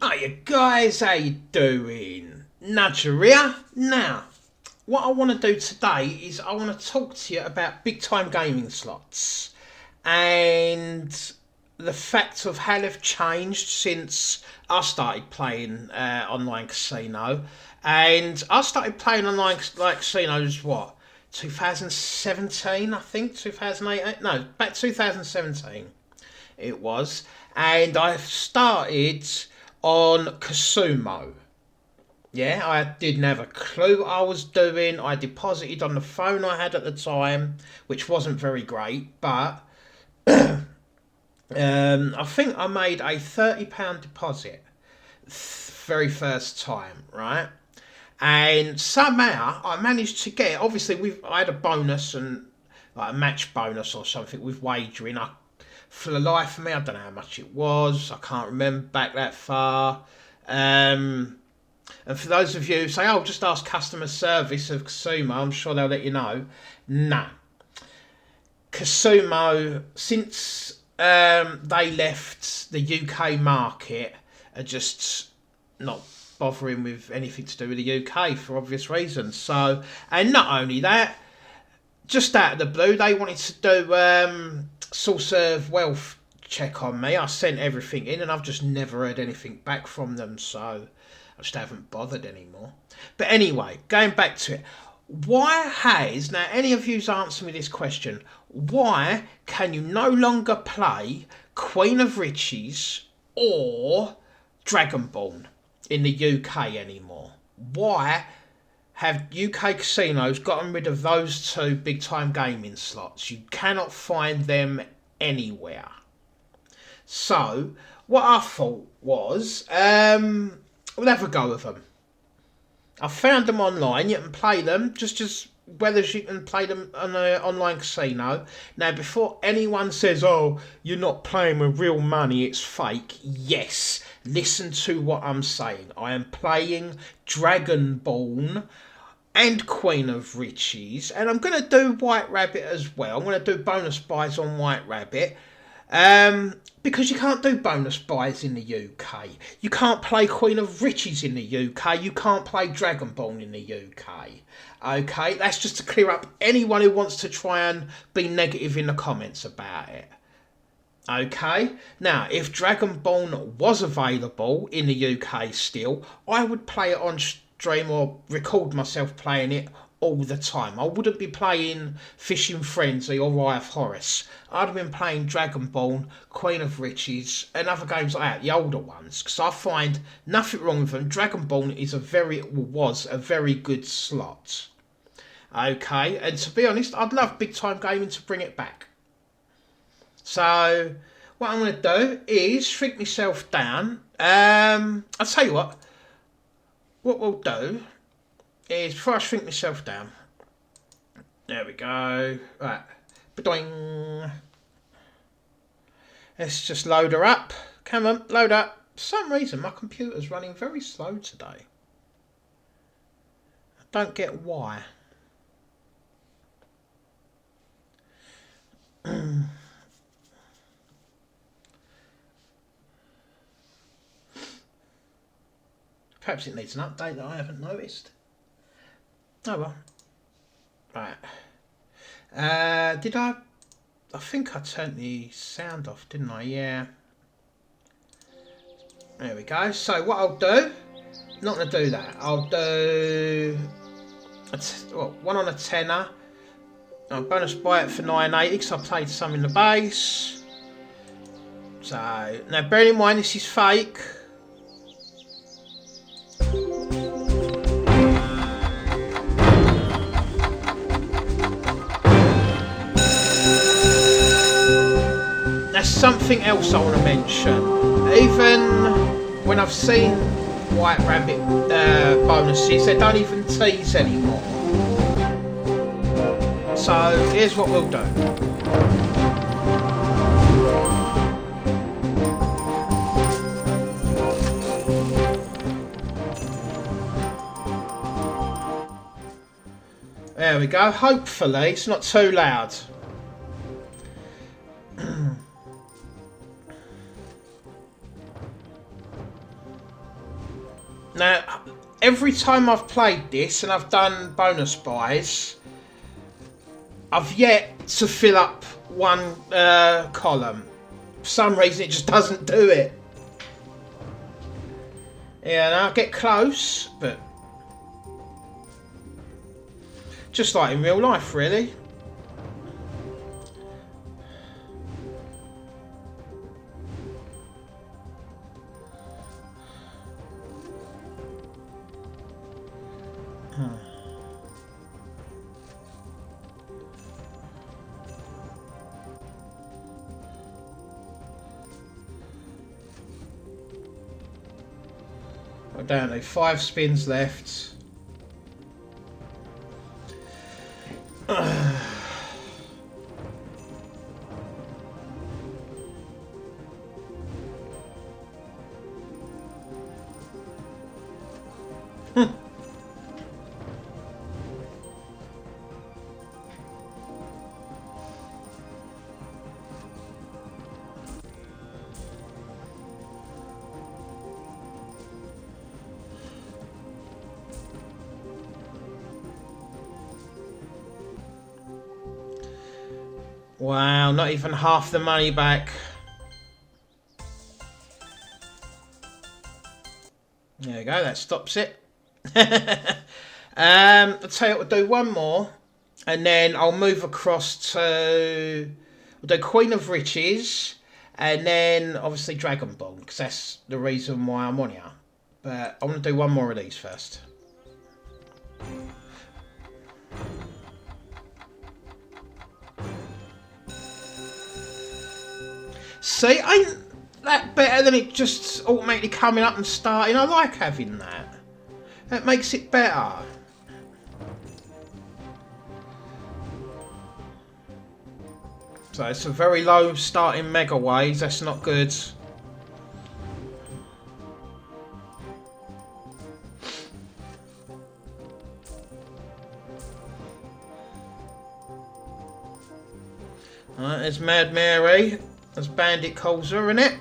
Hiya guys, how you doing? Nudger here. Now, what I want to do today is I want to talk to you about big time gaming slots and the fact of how they've changed since I started playing online casino. And I started playing online casinos, what, 2017, I think, 2018? No, back 2017 it was. And I started on Casumo. Yeah, I didn't have a clue what I was doing. I deposited on the phone I had at the time, which wasn't very great, but I think I made a £30 deposit very first time, right? And somehow I managed to get. Obviously, I had a bonus and like a match bonus or something with wagering. For the life of me, I don't know how much it was. I can't remember back that far. And for those of you who say, "Oh, just ask customer service of Casumo," I'm sure they'll let you know. Nah, Casumo, since they left the UK market, are just not bothering with anything to do with the UK for obvious reasons. So, and not only that, just out of the blue, they wanted to do source of wealth check on me. I sent everything in, and I've just never heard anything back from them. So, I just haven't bothered anymore. But anyway, going back to it. Why has, now any of you's answer me this question, why can you no longer play Queen of Riches or Dragonborn in the UK anymore? Why have UK casinos gotten rid of those two big time gaming slots? You cannot find them anywhere. So, what I thought was, we'll have a go with them. I found them online. You can play them just as well as you can play them on an online casino. Now, before anyone says, "Oh, you're not playing with real money, it's fake," yes, listen to what I'm saying. I am playing Dragonborn and Queen of Riches, and I'm going to do White Rabbit as well. I'm going to do bonus buys on White Rabbit. Because you can't do bonus buys in the UK. You can't play Queen of Riches in the UK. You can't play Dragonborn in the UK. Okay, that's just to clear up anyone who wants to try and be negative in the comments about it. Okay, now if Dragonborn was available in the UK still, I would play it on stream or record myself playing it all the time. I wouldn't be playing Fishing Frenzy or Eye of Horus. I'd have been playing Dragonborn, Queen of Riches, and other games like that, the older ones, because I find nothing wrong with them. Dragonborn was a very good slot. Okay, and to be honest, I'd love Big Time Gaming to bring it back. So, what I'm going to do is shrink myself down. I'll tell you what we'll do is, before I shrink myself down, there we go, right, ba-doing. Let's just load her up. Come on, load up. For some reason, my computer's running very slow today. I don't get why. Perhaps it needs an update that I haven't noticed. Oh well. Right. Did I think I turned the sound off, didn't I? Yeah. There we go. So what I'll do, not going to do that. I'll do one on a tenner. I'll bonus buy it for 9.80 because I played some in the base. So, now bearing in mind this is fake. That's something else I want to mention. Even when I've seen White Rabbit bonuses, they don't even tease anymore. So here's what we'll do. There we go. Hopefully it's not too loud. Now, every time I've played this and I've done bonus buys, I've yet to fill up one column. For some reason, it just doesn't do it. Yeah, and I'll get close, but just like in real life, really. I don't know, 5 spins left. Wow, not even half the money back. There we go, that stops it. I'll tell you what, we'll do one more, and then I'll move across to... We'll do Queen of Riches, and then obviously Dragon Ball, because that's the reason why I'm on here. But I want to do one more of these first. See, ain't that better than it just automatically coming up and starting? I like having that. That makes it better. So it's a very low starting mega waves. That's not good. Alright, there's Mad Mary. There's Bandit calls her, innit?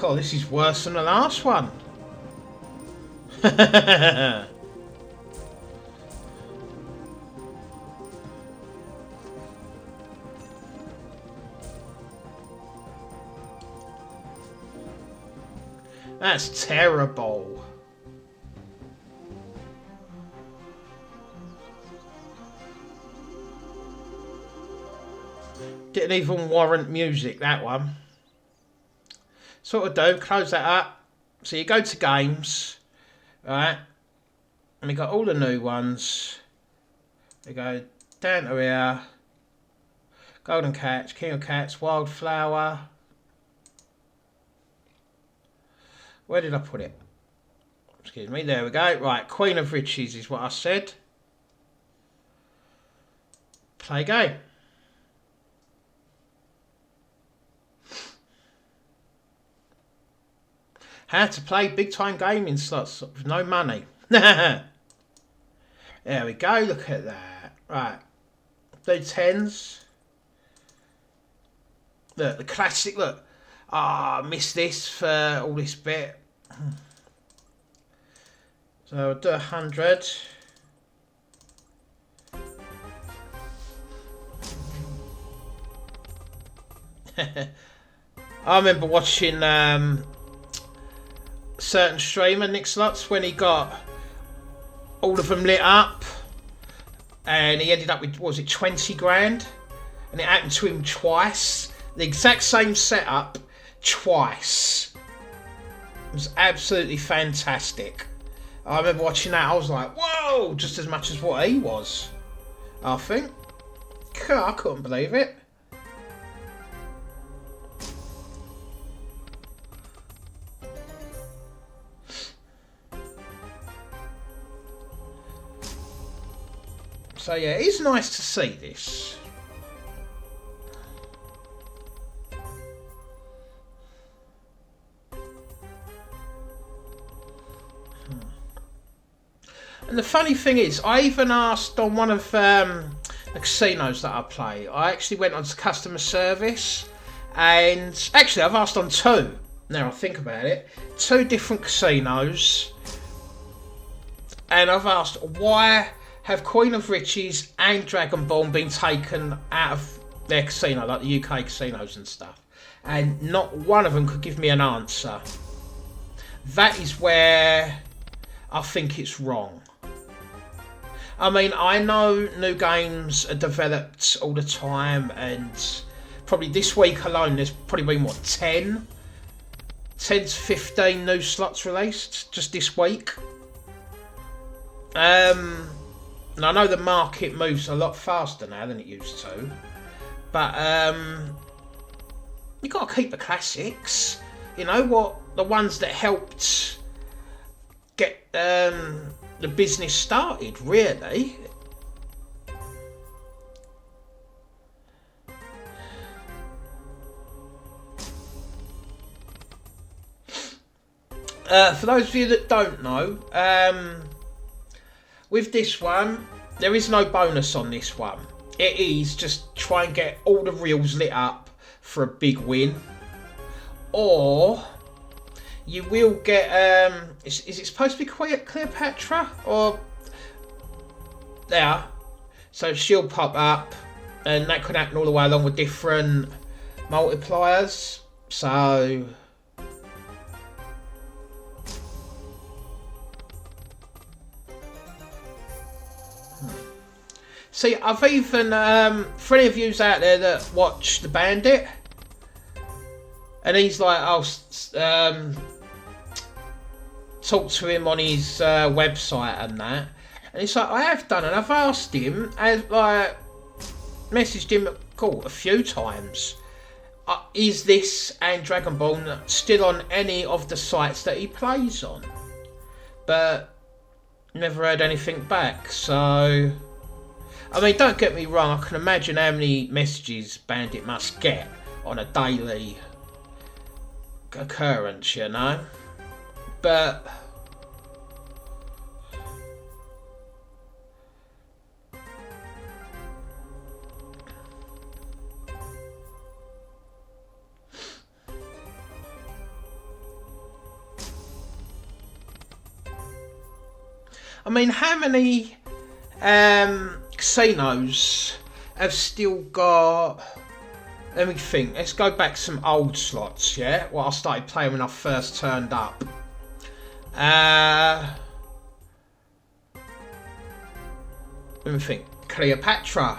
God, this is worse than the last one. That's terrible. Didn't even warrant music, that one. Sort of do, close that up. So you go to games, right? And we got all the new ones. We go down to here. Golden Cats, King of Cats, Wildflower. Where did I put it? Excuse me, there we go. Right, Queen of Riches is what I said. Play game. How to play big time gaming slots with no money. There we go, look at that. Right. Do tens. Look, the classic, look. Ah, I missed this for all this bit. So I'll do 100. I remember watching certain streamer, Nick Slots, when he got all of them lit up and he ended up with, what was it, 20 grand? And it happened to him twice. The exact same setup twice. It was absolutely fantastic. I remember watching that, I was like, whoa, just as much as what he was, I think. I couldn't believe it. So yeah, it's nice to see this. And the funny thing is, I even asked on one of the casinos that I play, I actually went on to customer service, and actually I've asked on two, now I think about it, two different casinos, and I've asked, why have Queen of Riches and Dragonborn been taken out of their casino, like the UK casinos and stuff? And not one of them could give me an answer. That is where I think it's wrong. I mean, I know new games are developed all the time, and probably this week alone there's probably been, what, 10 to 15 new slots released just this week. And I know the market moves a lot faster now than it used to, but you got to keep the classics. You know what? The ones that helped get the business started, really. For those of you that don't know, with this one, there is no bonus on this one. It is just try and get all the reels lit up for a big win. Or you will get, is it supposed to be Cleopatra? Or, there. So she'll pop up, and that could happen all the way along with different multipliers. So see, I've even, for any of yous out there that watch The Bandit, and he's like, I'll talk to him on his website and that, and it's like, I have done, and I've asked him, I've like messaged him a few times, is this and Dragonborn still on any of the sites that he plays on? But never heard anything back. So I mean, don't get me wrong, I can imagine how many messages Bandit must get on a daily occurrence, you know? But I mean, how many casinos have still got... Let me think. Let's go back some old slots, yeah? What I started playing when I first turned up. Let me think. Cleopatra.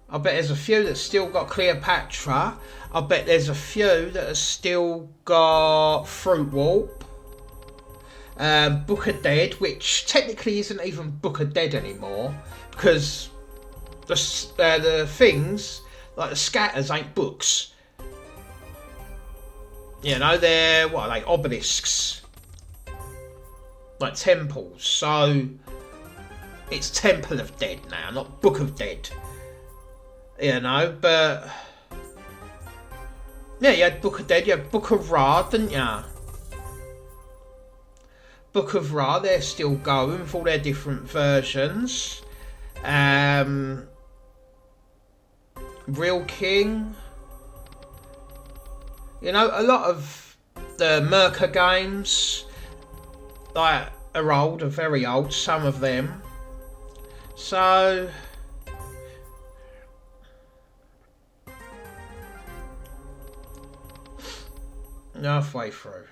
I bet there's a few that still got Cleopatra. I bet there's a few that have still got Fruit Warp. Book of Dead, which technically isn't even Book of Dead anymore, because the things, like the scatters, ain't books. You know, they're, what are they, obelisks. Like temples. So it's Temple of Dead now, not Book of Dead. You know, but yeah, you had Book of Dead, you had Book of Ra, didn't you? Book of Ra, they're still going with all their different versions. Real King. You know, a lot of the Merca games, like, are old, are very old, some of them. So halfway through.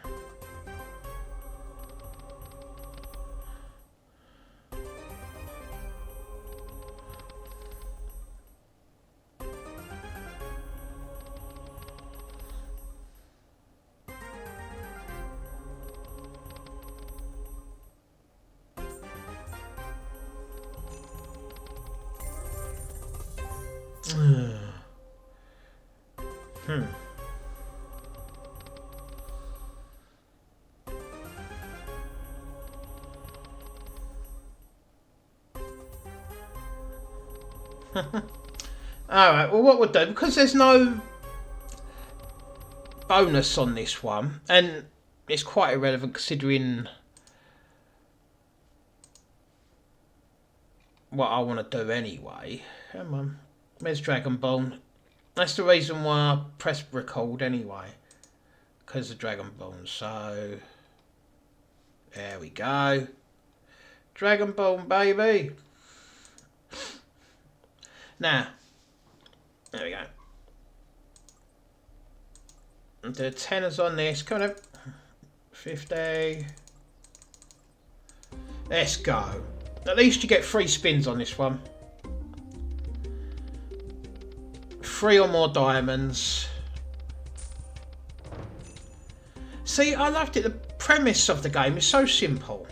Alright, well what we'll do, because there's no bonus on this one, and it's quite irrelevant considering what I want to do anyway. Come on, where's Dragon Ball? That's the reason why I pressed record anyway, because of Dragon Ball. So there we go, Dragon Ball baby. Now there we go. The tenors on this, come on, 50. Let's go. At least you get 3 spins on this one. 3 or more diamonds. See, I loved it. The premise of the game is so simple.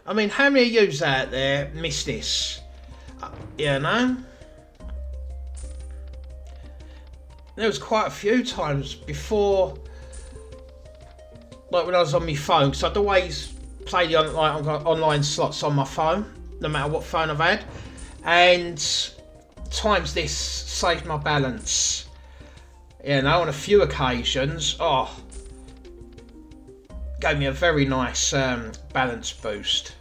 I mean, how many of you out there miss this? You know? There was quite a few times before, like when I was on my phone, because I'd always play the online slots on my phone, no matter what phone I've had, and times this saved my balance. You know, on a few occasions, gave me a very nice balance boost.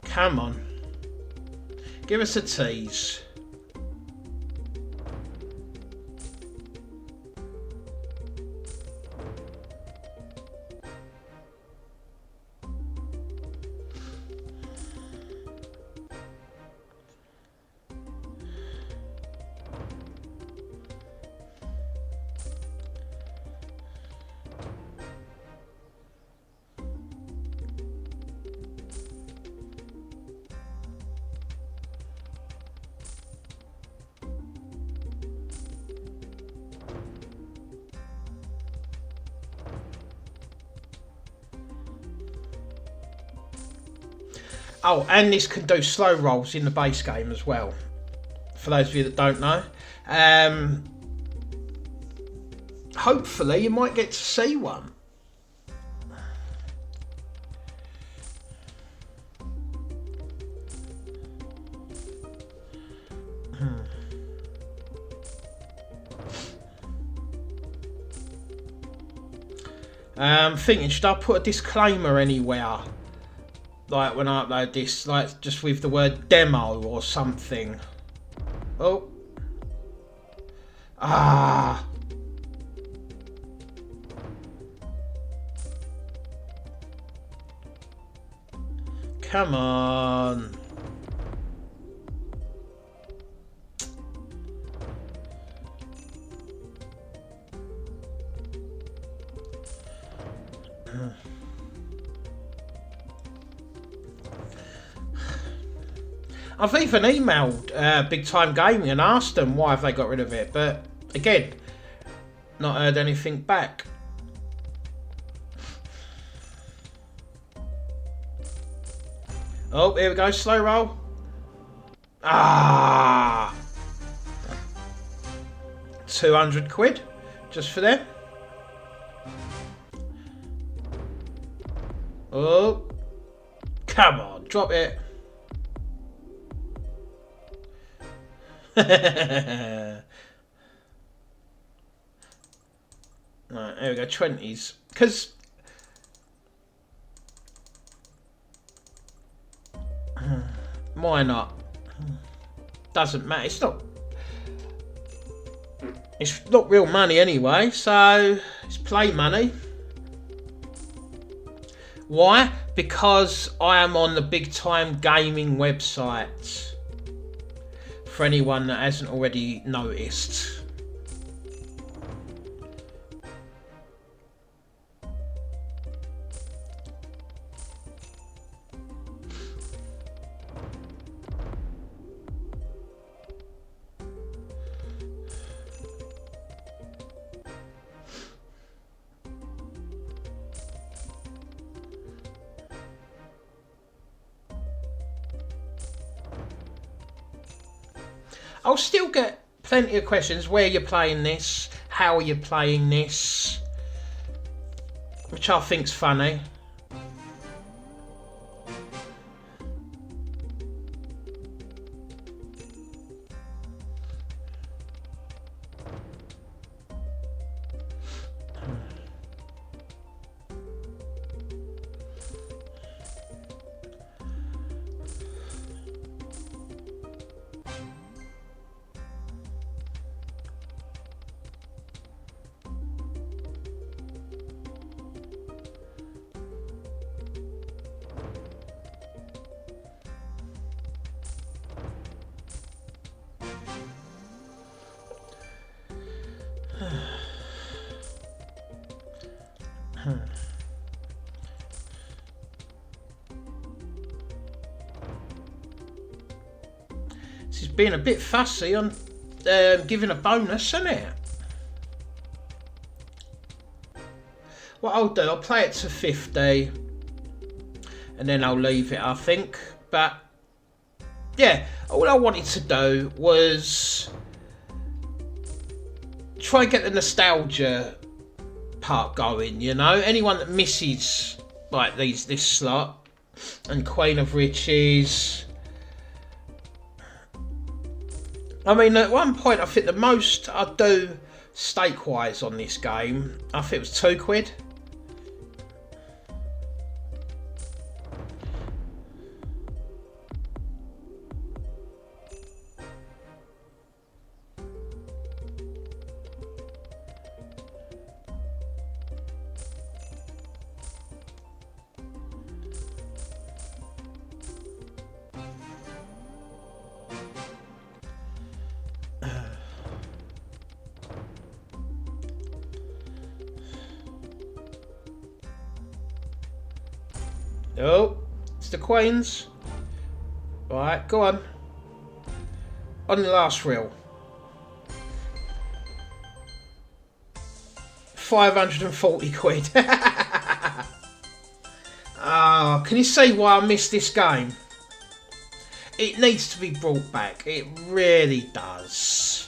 Come on. Give us a tease. Oh, and this can do slow rolls in the base game as well, for those of you that don't know. Hopefully you might get to see one. Thinking, should I put a disclaimer anywhere? Like when I upload this, like just with the word demo or something. Oh. Ah. Come on. I've even emailed Big Time Gaming and asked them why have they got rid of it, but again, not heard anything back. Oh, here we go, slow roll. Ah, 200 quid just for them. Oh, come on, drop it. Right, there we go, 20s. Because why not? Doesn't matter. It's not real money anyway, so it's play money. Why? Because I am on the Big Time Gaming website. for anyone that hasn't already noticed. I'll still get plenty of questions. Where you're playing this? How are you playing this? Which I think's funny. This is being a bit fussy on giving a bonus, isn't it? What I'll do, I'll play it to 50 and then I'll leave it, I think. But yeah, all I wanted to do was try and get the nostalgia part going, you know. Anyone that misses like this slot and Queen of Riches. I mean, at one point I think the most I do stake wise on this game, I think it was £2. Oh, it's the Queens. Right, go on. On the last reel. 540 quid. Oh, can you see why I missed this game? It needs to be brought back. It really does.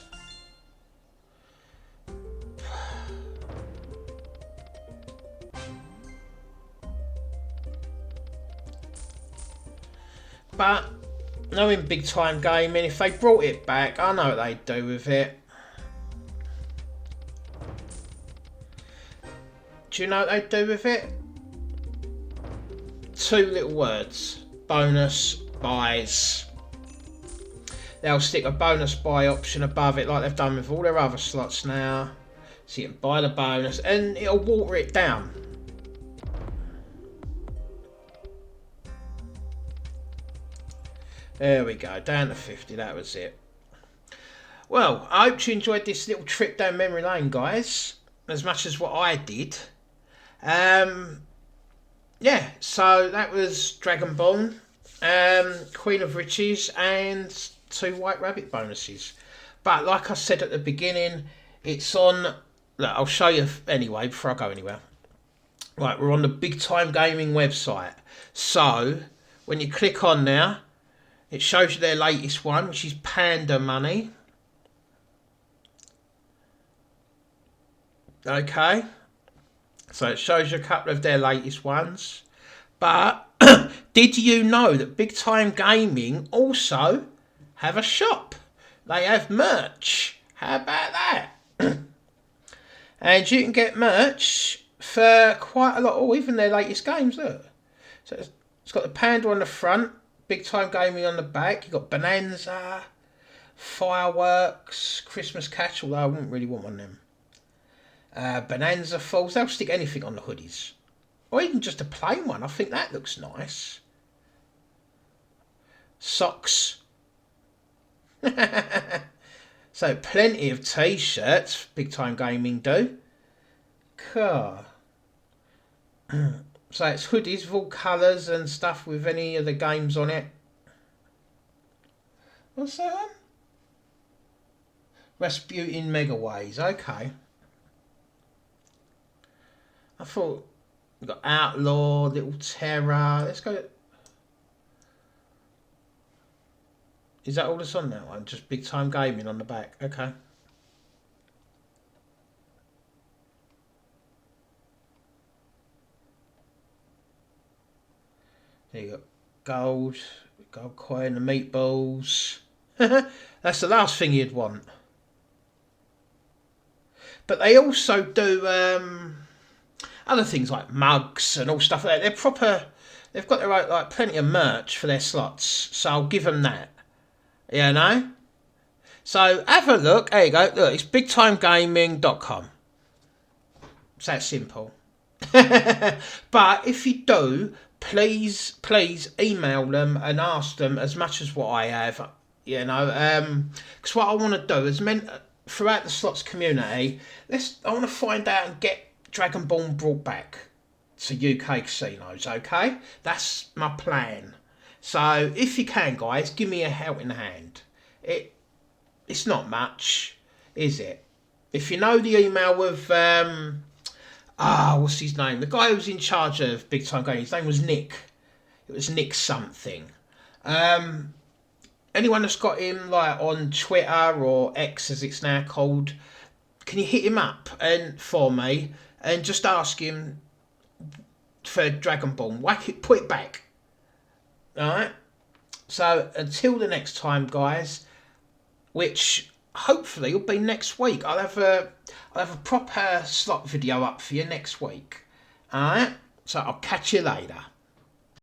But knowing Big Time Gaming, if they brought it back, I know what they'd do with it. Do you know what they'd do with it? 2 little words. Bonus buys. They'll stick a bonus buy option above it like they've done with all their other slots now. So you can buy the bonus and it'll water it down. There we go, down to 50, that was it. Well, I hope you enjoyed this little trip down memory lane, guys, as much as what I did. Yeah, so that was Dragonborn, Queen of Riches, and 2 White Rabbit bonuses. But like I said at the beginning, it's on... Look, I'll show you anyway before I go anywhere. Right, we're on the Big Time Gaming website. So, when you click on there, it shows you their latest one, which is Panda Money. Okay. So it shows you a couple of their latest ones. But did you know that Big Time Gaming also have a shop? They have merch. How about that? And you can get merch for quite a lot. Oh, even their latest games, look. So it's got the panda on the front. Big Time Gaming on the back. You've got Bonanza, Fireworks, Christmas Catch, although I wouldn't really want one of them. Bonanza Falls. They'll stick anything on the hoodies. Or even just a plain one. I think that looks nice. Socks. So plenty of t-shirts, Big Time Gaming do. Cool. So it's hoodies of all colours and stuff with any of the games on it. What's that one? Rasputin Megaways, okay. I thought we've got Outlaw, Little Terror. Let's go. Is that all that's on that one? Just Big Time Gaming on the back. Okay. There you go. Gold coin, the meatballs. That's the last thing you'd want. But they also do other things like mugs and all stuff like that. They're proper. They've got their own, like plenty of merch for their slots, so I'll give them that. You know. So have a look. There you go. Look, it's bigtimegaming.com. It's that simple. But if you do, please email them and ask them as much as what I have. You know, because what I want to do is throughout the slots community, I want to find out and get Dragonborn brought back to UK casinos. Okay, that's my plan. So if you can, guys, give me a helping hand. It's not much, is it? If you know the email of what's his name? The guy who was in charge of Big Time Gaming. His name was Nick. It was Nick something. Anyone that's got him like on Twitter or X as it's now called, can you hit him up and for me and just ask him for Dragonborn? Whack it, put it back. Alright? So until the next time, guys, which hopefully will be next week. I'll have a proper slot video up for you next week. Alright? So I'll catch you later.